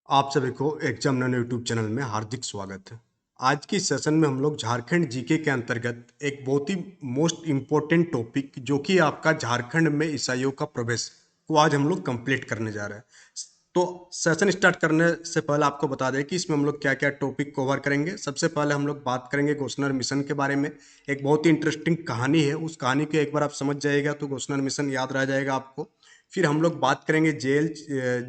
आप सभी को एग्जाम नन यूट्यूब चैनल में हार्दिक स्वागत है। आज की सेशन में हम लोग झारखंड जीके के अंतर्गत एक बहुत ही मोस्ट इम्पोर्टेंट टॉपिक जो कि आपका झारखंड में ईसाइयों का प्रवेश को आज हम लोग कंप्लीट करने जा रहे हैं। तो सेशन स्टार्ट करने से पहले आपको बता दें कि इसमें हम लोग क्या क्या टॉपिक कवर करेंगे। सबसे पहले हम लोग बात करेंगे गोशनर मिशन के बारे में। एक बहुत ही इंटरेस्टिंग कहानी है, उस कहानी को एक बार आप समझ जाएगा तो गोशनर मिशन याद रह जाएगा आपको। फिर हम लोग बात करेंगे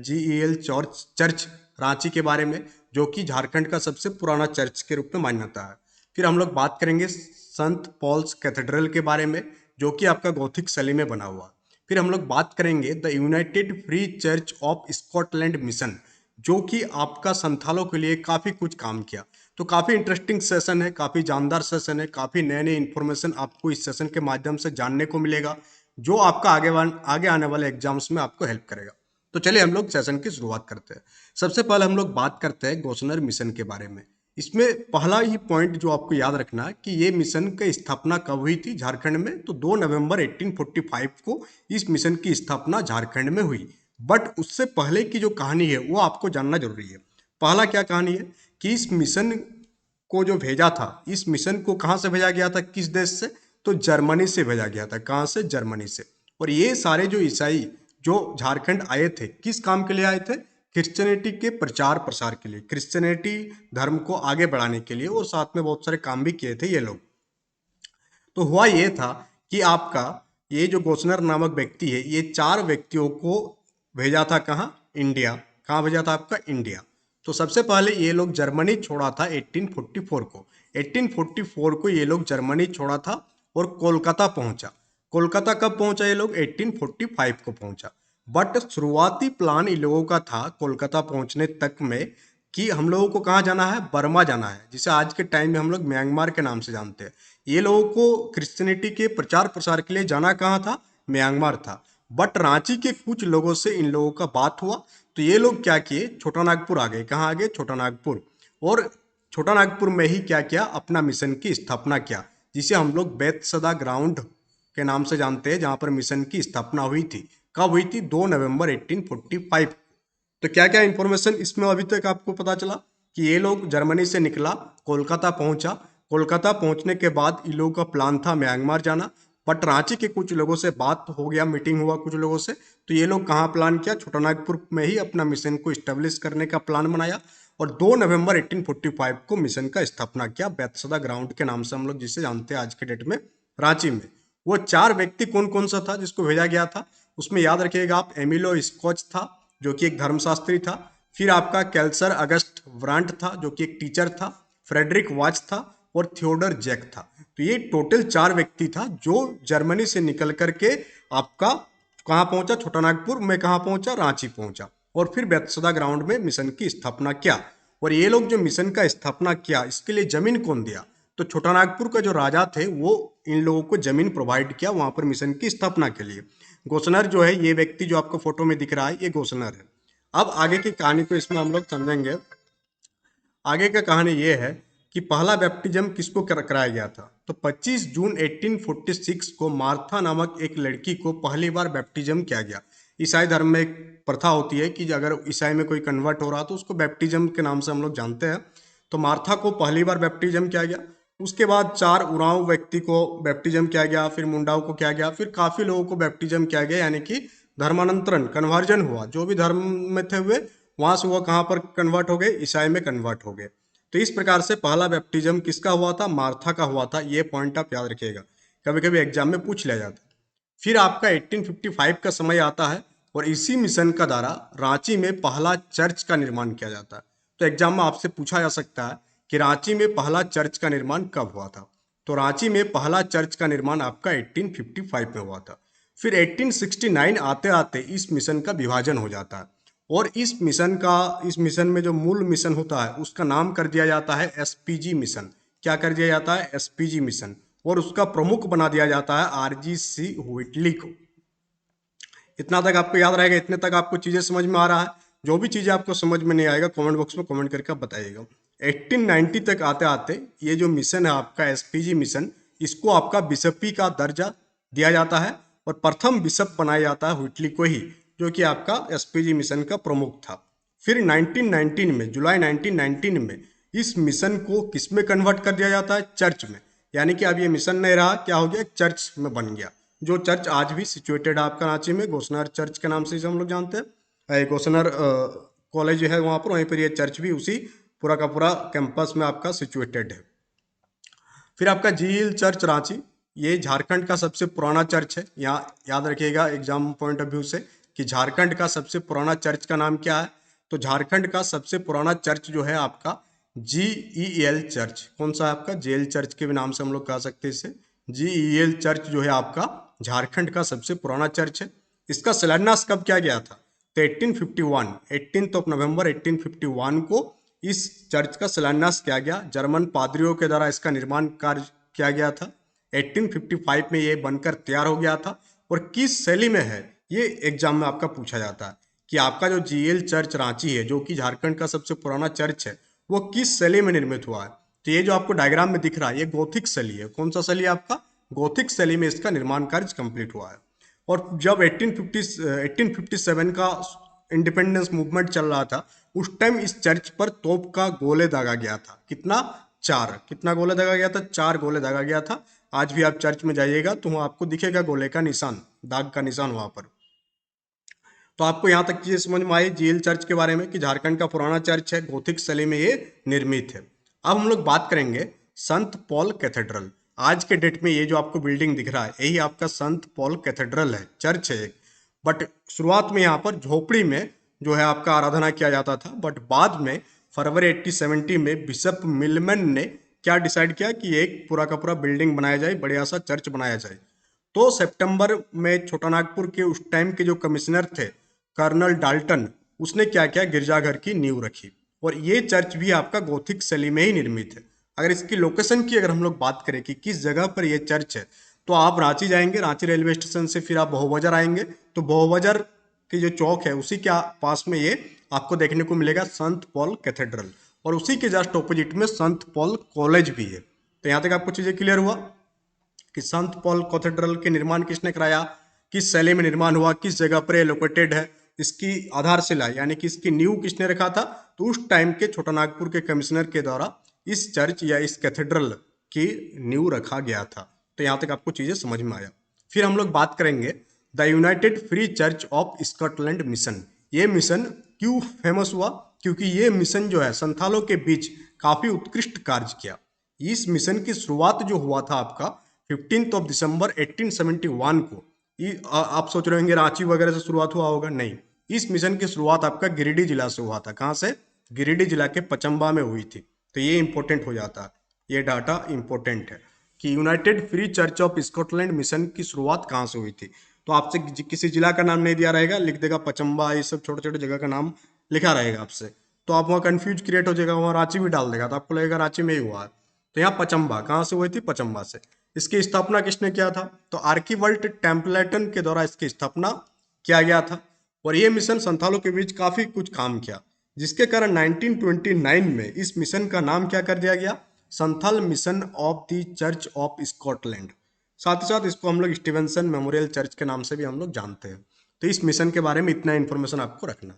GEL चर्च रांची के बारे में, जो कि झारखंड का सबसे पुराना चर्च के रूप में मान्यता है। फिर हम लोग बात करेंगे संत पॉल्स कैथेड्रल के बारे में, जो कि आपका गौथिक शैली में बना हुआ। फिर हम लोग बात करेंगे the United free church of Scotland mission, जो कि आपका संथालों के लिए काफ़ी कुछ काम किया। तो काफ़ी इंटरेस्टिंग सेशन है, काफ़ी जानदार सेशन है, काफ़ी नए नए इन्फॉर्मेशन आपको इस सेशन के माध्यम से जानने को मिलेगा, जो आपका आगे आने वाले एग्जाम्स में आपको हेल्प करेगा। तो चलिए हम लोग सेशन की शुरुआत करते हैं। सबसे पहले हम लोग बात करते हैं गोशनर मिशन के बारे में। इसमें पहला ही पॉइंट जो आपको याद रखना है कि ये मिशन की स्थापना कब हुई थी झारखंड में, तो 2 नवंबर 1845 को इस मिशन की स्थापना झारखंड में हुई। बट उससे पहले की जो कहानी है वो आपको जानना जरूरी है। पहला क्या कहानी है कि इस मिशन को जो भेजा था, इस मिशन को कहाँ से भेजा गया था, किस देश से, तो जर्मनी से भेजा गया था। कहाँ से? जर्मनी से। और ये सारे जो ईसाई जो झारखंड आए थे, किस काम के लिए आए थे? क्रिश्चियनिटी के प्रचार प्रसार के लिए, क्रिश्चियनिटी धर्म को आगे बढ़ाने के लिए, और साथ में बहुत सारे काम भी किए थे ये लोग। तो हुआ ये था कि आपका ये जो गोशनर नामक व्यक्ति है, ये 4 व्यक्तियों को भेजा था कहाँ? इंडिया। कहाँ भेजा था? आपका इंडिया। तो सबसे पहले ये लोग जर्मनी छोड़ा था 1844 को। 1844 को ये लोग जर्मनी छोड़ा था और कोलकाता पहुंचा। कोलकाता कब पहुंचा? ये लोग 1845 को पहुंचा। बट शुरुआती प्लान इन लोगों का था कोलकाता पहुंचने तक में कि हम लोगों को कहाँ जाना है? बर्मा जाना है, जिसे आज के टाइम में हम लोग म्यांमार के नाम से जानते हैं। ये लोगों को क्रिश्चियनिटी के प्रचार प्रसार के लिए जाना कहाँ था? म्यांमार था। बट रांची के कुछ लोगों से इन लोगों का बात हुआ, तो ये लोग क्या किए? छोटा नागपुर आ गए। कहाँ आ गए? छोटा नागपुर। और छोटा नागपुर में ही क्या किया? अपना मिशन की स्थापना किया, जिसे हम लोग बेतसदा ग्राउंड के नाम से जानते हैं, जहाँ पर मिशन की स्थापना हुई थी। कब हुई थी? 2 नवंबर 1845। तो क्या क्या इंफॉर्मेशन इसमें अभी तक आपको पता चला कि ये लोग जर्मनी से निकला, कोलकाता पहुंचा। कोलकाता पहुंचने के बाद इन लोगों का प्लान था म्यांमार जाना। बट रांची के कुछ लोगों से बात हो गया, मीटिंग हुआ कुछ लोगों से, तो ये लोग कहाँ प्लान किया? छोटानागपुर में ही अपना मिशन को इस्टेब्लिश करने का प्लान बनाया। और 2 नवंबर 1845 को मिशन का स्थापना किया, बेतसदा ग्राउंड के नाम से हम लोग जिसे जानते हैं आज के डेट में, रांची में। वो 4 व्यक्ति कौन कौन सा था जिसको भेजा गया था? उसमें याद रखिएगा आप, एमिलो स्कॉच था जो कि एक धर्मशास्त्री था। फिर आपका कैल्सर अगस्ट ब्रांट था जो कि एक टीचर था। फ्रेडरिक वाच था और थियोडर जैक था। तो ये टोटल 4 व्यक्ति था जो जर्मनी से निकल करके आपका कहाँ पहुंचा? छोटानागपुर में। कहाँ पहुंचा? रांची पहुंचा। और फिर बेतसदा ग्राउंड में मिशन की स्थापना किया। और ये लोग जो मिशन का स्थापना किया, इसके लिए जमीन कौन दिया? तो छोटानागपुर का जो राजा थे वो इन लोगों को जमीन प्रोवाइड किया वहां पर मिशन की स्थापना के लिए। गोशनर जो है, ये व्यक्ति जो आपको फोटो में दिख रहा है, ये गोशनर है। अब आगे की कहानी को इसमें हम लोग समझेंगे। आगे का कहानी ये है कि पहला बैप्टिज्म किसको कराया गया था? तो 25 जून 1846 को मार्था नामक एक लड़की को पहली बार बैप्टिज्म किया गया। ईसाई धर्म में एक प्रथा होती है कि अगर ईसाई में कोई कन्वर्ट हो रहा तो उसको बैप्टिज्म के नाम से हम लोग जानते हैं। तो मार्था को पहली बार बैप्टिज्म किया गया। उसके बाद 4 उरांव व्यक्ति को बैप्टिज्म किया गया, फिर मुंडाओं को किया गया, फिर काफ़ी लोगों को बैप्टिज्म किया गया, यानी कि धर्मांतरण, कन्वर्जन हुआ। जो भी धर्म में थे हुए, वहां से वो कहाँ पर कन्वर्ट हो गए? ईसाई में कन्वर्ट हो गए। तो इस प्रकार से पहला बैप्टिज्म किसका हुआ था? मार्था का हुआ था। ये पॉइंट आप याद रखिएगा, कभी कभी एग्जाम में पूछ लिया जाता है। फिर आपका 1855 का समय आता है और इसी मिशन का द्वारा रांची में पहला चर्च का निर्माण किया जाता है। तो एग्जाम में आपसे पूछा जा सकता है कि रांची में पहला चर्च का निर्माण कब हुआ था? तो रांची में पहला चर्च का निर्माण आपका 1855 में हुआ था। फिर 1869 आते आते इस मिशन का विभाजन हो जाता है और इस मिशन में जो मूल मिशन होता है उसका नाम कर दिया जाता है एसपीजी मिशन। क्या कर दिया जाता है? SPG mission. और उसका प्रमुख बना दिया जाता है आरजीसी व्हिटली को। इतना तक आपको याद रहेगा? इतने तक आपको चीजें समझ में आ रहा है? जो भी चीजें आपको समझ में नहीं आएगा कमेंट बॉक्स में कमेंट करके आप बताइएगा। 1890 तक आते आते ये जो मिशन है आपका एसपीजी मिशन, इसको आपका बिशपी का दर्जा दिया जाता है और प्रथम बिशप बनाया जाता है व्हिटली को ही, जो कि आपका एसपीजी मिशन का प्रमुख था। फिर 1919 में, जुलाई 1919 में इस मिशन को किस में कन्वर्ट कर दिया जाता है? चर्च में। यानी कि अब ये मिशन नहीं रहा, क्या हो गया? चर्च में बन गया, जो चर्च आज भी सिचुएटेड है आपका रांची में, गोसनर चर्च के नाम से इसे हम लोग जानते हैं। गोसनर कॉलेज है वहाँ पर, वहीं पर ये चर्च भी उसी पूरा का पूरा कैंपस में आपका सिचुएटेड है। फिर आपका झील चर्च रांची, ये झारखंड का सबसे पुराना चर्च है। यहाँ याद रखिएगा एग्जाम पॉइंट ऑफ व्यू से कि झारखंड का सबसे पुराना चर्च का नाम क्या है? तो झारखंड का सबसे पुराना चर्च जो है आपका GEL चर्च। कौन सा है आपका? जेल चर्च के भी नाम से हम लोग कह सकते हैं इसे। GEL चर्च जो है आपका झारखंड का सबसे पुराना चर्च है। इसका शिलान्यास कब किया गया था? तो 1851, 18 नवंबर 1851 को इस चर्च का शिलान्यास किया गया। जर्मन पादरियों के द्वारा इसका निर्माण कार्य किया गया था। 1855 में ये बनकर तैयार हो गया था। और किस शैली में है, ये एग्जाम में आपका पूछा जाता है कि आपका जो GEL चर्च रांची है, जो कि झारखंड का सबसे पुराना चर्च है, वो किस शैली में निर्मित हुआ है? तो ये जो आपको डायग्राम में दिख रहा है, ये गोथिक शैली है। कौन सा शैली है आपका? गोथिक शैली में इसका निर्माण कार्य कंप्लीट हुआ है। और जब 1857 का इंडिपेंडेंस मूवमेंट चल रहा था, उस टाइम इस चर्च पर तोप का गोले दागा गया था। कितना? 4। कितना गोले दागा गया था? 4 गोले दागा गया था। आज भी आप चर्च में जाइएगा तो वहाँ आपको दिखेगा गोले का निशान, दाग का निशान वहाँ पर। तो आपको यहाँ तक चीजें समझ में आई जेल चर्च के बारे में कि झारखंड का पुराना चर्च है, गोथिक शैली में ये निर्मित है। अब हम लोग बात करेंगे संत पॉल कैथेड्रल। आज के डेट में ये जो आपको बिल्डिंग दिख रहा है, यही आपका संत पॉल कैथेड्रल है, चर्च है एक। बट शुरुआत में यहाँ पर झोपड़ी में जो है आपका आराधना किया जाता था। बट बाद में फरवरी 1870 में बिशप मिलमैन ने क्या डिसाइड किया कि एक पूरा का पूरा बिल्डिंग बनाया जाए, बढ़िया सा चर्च बनाया जाए। तो सितंबर में छोटानागपुर के उस टाइम के जो कमिश्नर थे कर्नल डाल्टन, उसने क्या किया? गिरजाघर की नींव रखी। और ये चर्च भी आपका गोथिक शैली में ही निर्मित है। अगर इसकी लोकेशन की अगर हम लोग बात करें कि किस जगह पर ये चर्च है, तो आप रांची जाएंगे, रांची रेलवे स्टेशन से फिर आप बहुबाजार आएंगे, तो बहुबाजार की जो चौक है उसी के पास में ये आपको देखने को मिलेगा संत पॉल कैथेड्रल। और उसी के जस्ट ऑपोजिट में संत पॉल कॉलेज भी है। तो यहाँ तक आपको चीजें क्लियर हुआ कि संत पॉल कैथेड्रल के निर्माण किसने कराया, किस शैली में निर्माण हुआ, किस जगह पर लोकेटेड है, इसकी आधारशिला यानी कि इसकी नींव किसने रखा था? तो उस टाइम के छोटानागपुर के कमिश्नर के द्वारा इस चर्च या इस कैथेड्रल की नींव रखा गया था। तो यहाँ तक आपको चीजें समझ में आया। फिर हम लोग बात करेंगे the United free church of Scotland mission. ये मिशन क्यों फेमस हुआ? क्योंकि ये मिशन जो है संथालों के बीच काफी उत्कृष्ट कार्य किया। इस मिशन की शुरुआत जो हुआ था आपका 15 दिसंबर 1871 को। आप सोच रहे होंगे रांची वगैरह से शुरुआत हुआ होगा, नहीं। इस मिशन की शुरुआत आपका गिरिडीह जिला से हुआ था। कहाँ से? गिरिडीह जिला के पचम्बा में हुई थी। तो ये इंपॉर्टेंट हो जाता है, ये डाटा इंपॉर्टेंट है कि United free church of Scotland mission की शुरुआत कहाँ से हुई थी। तो आपसे किसी जिला का नाम नहीं दिया रहेगा, लिख देगा पचम्बा, ये सब छोटे छोटे जगह का नाम लिखा रहेगा आपसे, तो आप वहाँ कंफ्यूज क्रिएट हो जाएगा, वहाँ रांची भी डाल देगा तो आपको लगेगा रांची में ही हुआ है। तो यहाँ पचम्बा कहाँ से हुई थी? पचम्बा से। इसकी स्थापना किसने किया था? तो आर्कीवल्ट टेम्पलेटन के द्वारा इसकी स्थापना किया गया था। और ये मिशन संथालों के बीच काफी कुछ काम किया, जिसके कारण 1929 में इस मिशन का नाम क्या कर दिया गया? Santhal mission of the church of Scotland. साथ ही साथ इसको हम लोग स्टीवेंसन मेमोरियल चर्च के नाम से भी हम लोग जानते हैं। तो इस मिशन के बारे में इतना इन्फॉर्मेशन आपको रखना।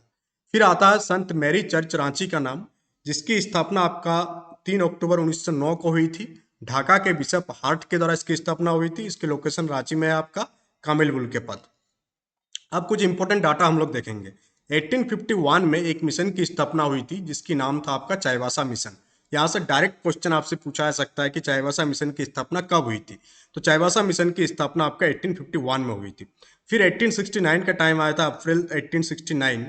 फिर आता है संत मैरी चर्च रांची का नाम, जिसकी स्थापना आपका 3 अक्टूबर 1909 को हुई थी। ढाका के बिशप हार्ट के द्वारा इसकी स्थापना हुई थी। इसकी लोकेशन रांची में है आपका कामिलबुल के पास। अब कुछ इंपॉर्टेंट डाटा हम लोग देखेंगे। 1851 में एक मिशन की स्थापना हुई थी जिसकी नाम था आपका चाईबासा मिशन। यहाँ से डायरेक्ट क्वेश्चन आपसे पूछा जा सकता है कि चाईबासा मिशन की स्थापना कब हुई थी। तो चाईबासा मिशन की स्थापना आपका 1851 में हुई थी। फिर 1869 का टाइम आया था, अप्रैल 1869,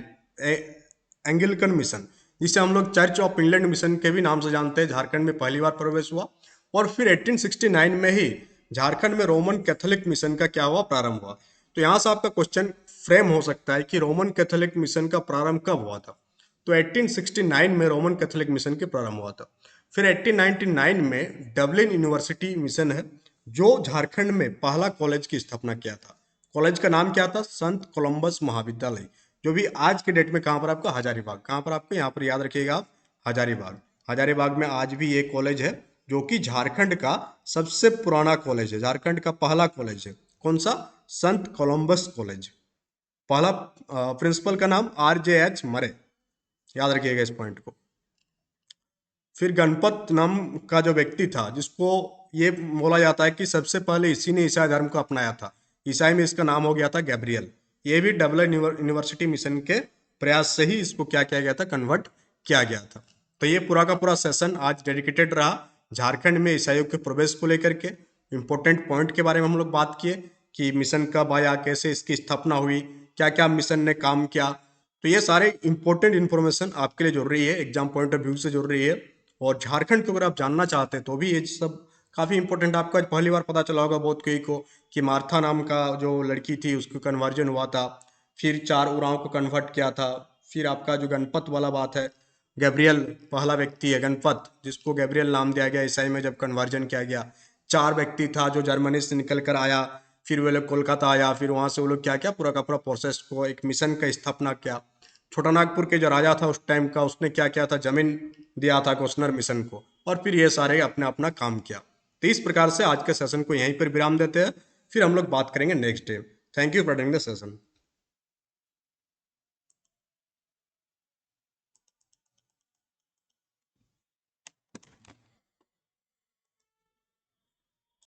एंग्लिकन मिशन, जिसे हम लोग चर्च ऑफ इंग्लैंड मिशन के भी नाम से जानते हैं, झारखंड में पहली बार प्रवेश हुआ। और फिर 1869 में ही झारखंड में रोमन कैथोलिक मिशन का क्या हुआ? प्रारंभ हुआ। तो यहाँ से आपका क्वेश्चन फ्रेम हो सकता है कि रोमन कैथोलिक मिशन का प्रारंभ कब हुआ था? तो 1869 में रोमन कैथोलिक मिशन के प्रारंभ हुआ था। फिर 1899 में डबलिन यूनिवर्सिटी मिशन है, जो झारखंड में पहला कॉलेज की स्थापना किया था। कॉलेज का नाम क्या था? संत कोलंबस महाविद्यालय, जो भी आज के डेट में कहाँ पर आपका? हजारीबाग। कहाँ पर आपको? यहाँ पर याद रखिएगा आप, हजारीबाग। हजारीबाग में आज भी ये कॉलेज है, जो कि झारखंड का सबसे पुराना कॉलेज है, झारखंड का पहला कॉलेज है। कौन सा? संत कोलंबस कॉलेज। पहला प्रिंसिपल का नाम RJH मरे। याद रखिएगा इस पॉइंट को। फिर गणपत नाम का जो व्यक्ति था, जिसको ये बोला जाता है कि सबसे पहले इसी ने ईसाई धर्म को अपनाया था, ईसाई में इसका नाम हो गया था गैब्रियल। ये भी डबलिन यूनिवर्सिटी मिशन के प्रयास से ही इसको क्या किया गया था, कन्वर्ट किया गया था। तो ये पूरा का पूरा सेशन आज डेडिकेटेड रहा झारखंड में ईसाइयों के प्रवेश को लेकर के। इंपॉर्टेंट पॉइंट के बारे में हम लोग बात किए कि मिशन कब आया, कैसे इसकी स्थापना हुई, क्या क्या मिशन ने काम किया। तो ये सारे इंपॉर्टेंट इन्फॉर्मेशन आपके लिए जरूरी है, एग्जाम पॉइंट ऑफ व्यू से जरूरी है। और झारखंड को अगर आप जानना चाहते हैं तो भी ये सब काफ़ी इंपॉर्टेंट। आपको आज पहली बार पता चला होगा बहुत कई को कि मार्था नाम का जो लड़की थी उसको कन्वर्जन हुआ था, फिर 4 उरांव को कन्वर्ट किया था। फिर आपका जो गणपत वाला बात है, गैब्रियल पहला व्यक्ति है गणपत, जिसको गैब्रियल नाम दिया गया ईसाई में जब कन्वर्जन किया गया। 4 व्यक्ति था जो जर्मनी से निकल कर आया, फिर वो लोग कोलकाता आया, फिर वहाँ से वो लोग क्या क्या पूरा का पूरा प्रोसेस को एक मिशन का स्थापना किया। छोटा नागपुर के जो राजा था उस टाइम का, उसने क्या किया था, जमीन दिया था क्वेश्चनर मिशन को, और फिर ये सारे अपने अपना काम किया। तो इस प्रकार से आज के सेशन को यहीं पर विराम देते हैं, फिर हम लोग बात करेंगे next day. Thank you for attending the session.